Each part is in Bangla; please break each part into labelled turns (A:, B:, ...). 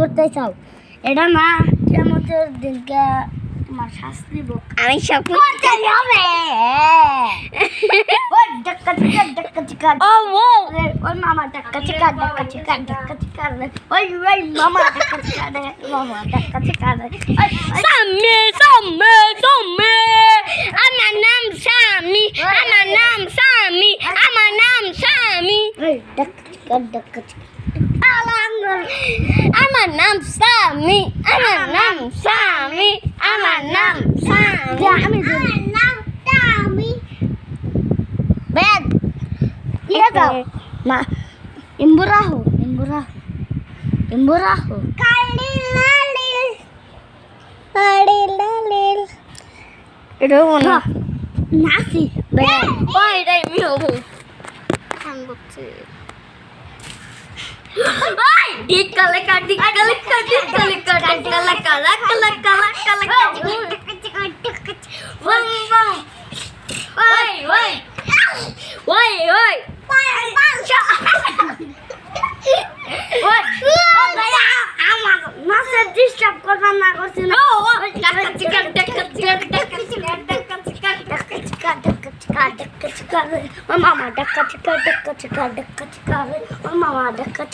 A: করতে চাও এটা না কিয়ামতের দিনকে তোমার শাস্তি দিব আমি সব করতে হবে ওই ডাক্কা চিকা ওই মামা ডাক্কা চিকা ওই মামা ডাক্কা চিকা সামি আমার নাম সামি আমার নাম সামি ওই ডাক্কা চিকা আমার নাম সামি আমার নাম সামি বেদ ইয়া দাও মা ইম্বুরাহু কালিলালিল এটা মনে নাসি বেদ ওই এটাই আমি হবো খান বলছে ওই ডিকালে ডিস্টার্ব করবার না করছি না মামা ডাক্কা চিকা মামা ডাক্কা চিকা মামা ডাক্কা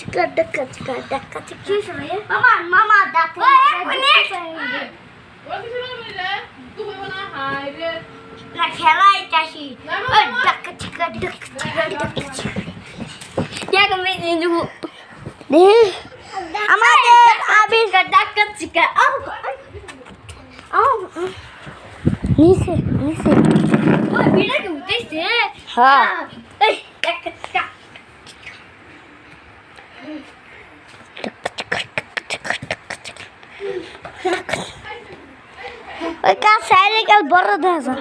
A: খেলাই চাষি ডাক্কা চিকা আমাদের আবির ডাক্কা চিকা নিচে ওই বিড়া কি উঠেছে হ্যাঁ এই ডাক্কা চিকা ওই কাছে আইলে কাল বড় দেখা